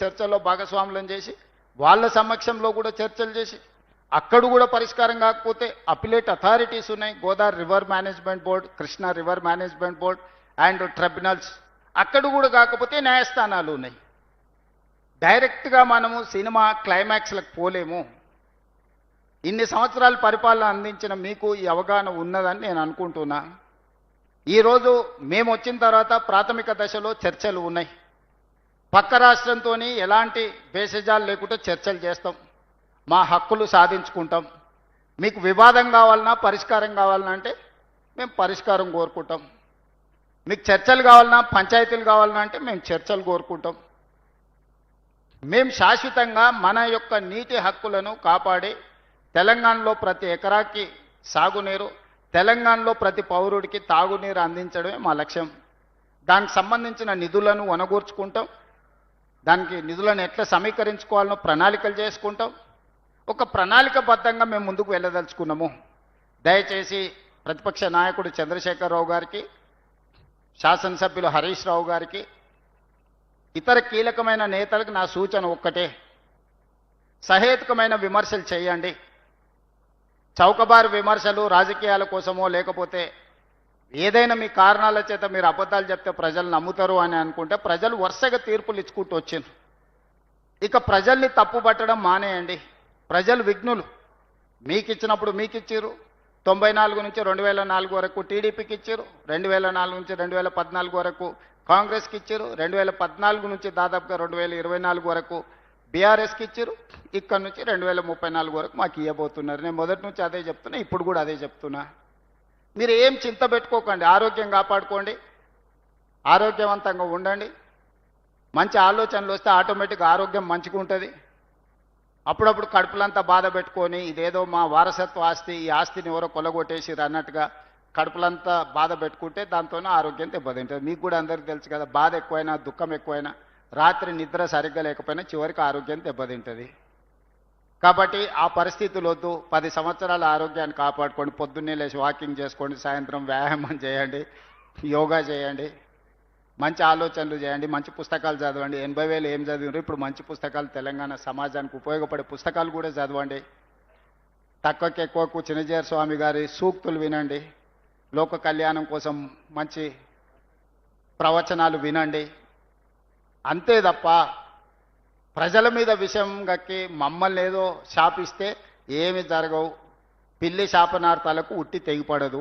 చర్చల్లో భాగస్వాములను చేసి వాళ్ళ సమక్షంలో కూడా చర్చలు చేసి అక్కడ కూడా పరిష్కారం కాకపోతే అపిలేట్ అథారిటీస్ ఉన్నాయి, Godavari river management board, Krishna river management board and tribunals. అక్కడ కూడా కాకపోతే న్యాయస్థానాలు ఉన్నాయి. డైరెక్ట్గా మనము సినిమా క్లైమాక్స్లకు పోలేము. ఇన్ని సంవత్సరాల పరిపాలన అందించిన మీకు ఈ అవగాహన ఉన్నదని నేను అనుకుంటున్నా. ఈరోజు మేము వచ్చిన తర్వాత ప్రాథమిక దశలో చర్చలు ఉన్నాయి. పక్క రాష్ట్రంతో ఎలాంటి భేషజాలు లేకుండా చర్చలు చేస్తాం, మా హక్కులు సాధించుకుంటాం. మీకు వివాదం కావాలన్నా పరిష్కారం కావాలన్నా అంటే మేము పరిష్కారం కోరుకుంటాం. మీకు చర్చలు కావాలన్నా పంచాయతీలు కావాలన్నా అంటే మేము చర్చలు కోరుకుంటాం. మేము శాశ్వతంగా మన యొక్క నీటి హక్కులను కాపాడి తెలంగాణలో ప్రతి ఎకరాకి సాగునీరు, తెలంగాణలో ప్రతి పౌరుడికి తాగునీరు అందించడమే మా లక్ష్యం. దానికి సంబంధించిన నిధులను వనగూర్చుకుంటాం. దానికి నిధులను ఎట్లా సమీకరించుకోవాలనో ప్రణాళికలు చేసుకుంటాం. ఒక ప్రణాళికబద్ధంగా మేము ముందుకు వెళ్ళదలుచుకున్నాము. దయచేసి ప్రతిపక్ష నాయకుడు చంద్రశేఖరరావు గారికి, శాసనసభ్యులు హరీష్ రావు గారికి, ఇతర కీలకమైన నేతలకు నా సూచన ఒక్కటే, సహేతుకమైన విమర్శలు చేయండి. చౌకబారు విమర్శలు రాజకీయాల కోసమో లేకపోతే ఏదైనా మీ కారణాల చేత మీరు అబద్ధాలు చెప్తే ప్రజలు నమ్ముతారు అని అనుకుంటే ప్రజలు వరుసగా తీర్పులు ఇచ్చుకుంటూ వచ్చింది. ఇక ప్రజల్ని తప్పుపట్టడం మానేయండి. ప్రజలు విఘ్నులు. మీకు ఇచ్చినప్పుడు మీకు ఇచ్చారు. 94 నుంచి 2004 వరకు టీడీపీకి ఇచ్చారు, 2004 నుంచి 2014 వరకు కాంగ్రెస్కి ఇచ్చారు, 2014 నుంచి దాదాపుగా 2024 వరకు బీఆర్ఎస్కి ఇచ్చారు, ఇక్కడ నుంచి 2034 వరకు మాకు ఇవ్వబోతున్నారు. నేను మొదటి నుంచి అదే చెప్తున్నా, ఇప్పుడు కూడా అదే చెప్తున్నా. మీరు ఏం చింత పెట్టుకోకండి, ఆరోగ్యం కాపాడుకోండి, ఆరోగ్యవంతంగా ఉండండి. మంచి ఆలోచనలు వస్తే ఆటోమేటిక్గా ఆరోగ్యం మంచిగా ఉంటుంది. అప్పుడప్పుడు కడుపులంతా బాధ పెట్టుకొని ఇదేదో మా వారసత్వ ఆస్తి, ఈ ఆస్తిని ఎవరో కొలగొట్టేసిరు అన్నట్టుగా కడుపులంతా బాధ పెట్టుకుంటే దాంతోనే ఆరోగ్యం దెబ్బతింటుంది. మీకు కూడా అందరికీ తెలుసు కదా, బాధ ఎక్కువైనా దుఃఖం ఎక్కువైనా రాత్రి నిద్ర సరిగ్గా లేకపోయినా చివరికి ఆరోగ్యం దెబ్బతింటుంది. కాబట్టి ఆ పరిస్థితులు వద్దు. 10 సంవత్సరాల ఆరోగ్యాన్ని కాపాడుకోండి. పొద్దున్నే లేచి వాకింగ్ చేసుకోండి, సాయంత్రం వ్యాయామం చేయండి, యోగా చేయండి, మంచి ఆలోచనలు చేయండి, మంచి పుస్తకాలు చదవండి. 80,000 ఏం చదివారు, ఇప్పుడు మంచి పుస్తకాలు తెలంగాణ సమాజానికి ఉపయోగపడే పుస్తకాలు కూడా చదవండి. తక్కువకి ఎక్కువకు చిన్నజీర స్వామి గారి సూక్తులు వినండి, లోక కళ్యాణం కోసం మంచి ప్రవచనాలు వినండి. అంతే తప్ప ప్రజల మీద విషయం గక్కి మమ్మల్ని ఏదో శాపిస్తే ఏమి జరగవు. పిల్లి శాపనార్థాలకు ఉట్టి తెగిపడదు.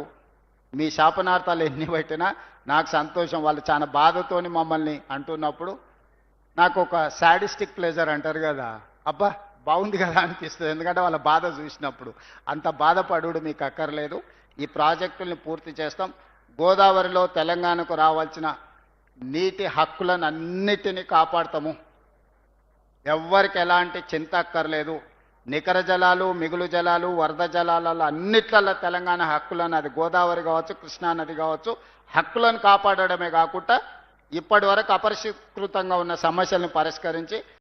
మీ శాపనార్థాలు ఎన్ని పెట్టినా నాకు సంతోషం. వాళ్ళు చాలా బాధతోని మమ్మల్ని అంటున్నప్పుడు నాకు ఒక సాడిస్టిక్ ప్లెజర్ అంటారు కదా, అబ్బా బాగుంది కదా అనిపిస్తుంది. ఎందుకంటే వాళ్ళ బాధ చూసినప్పుడు. అంత బాధపడు మీకు అక్కర్లేదు. ఈ ప్రాజెక్టుల్ని పూర్తి చేస్తాం. గోదావరిలో తెలంగాణకు రావాల్సిన నీటి హక్కులను అన్నిటినీ కాపాడతాము. ఎవ్వరికి ఎలాంటి చింత అక్కర్లేదు. నికర జలాలు, మిగులు జలాలు, వరద జలాలలో అన్నిట్లలో తెలంగాణ హక్కులను, అది గోదావరి కావచ్చు, కృష్ణా నది కావచ్చు, హక్కులను కాపాడడమే కాకుండా ఇప్పటి వరకు అపరిష్కృతంగా ఉన్న సమస్యలను పరిష్కరించి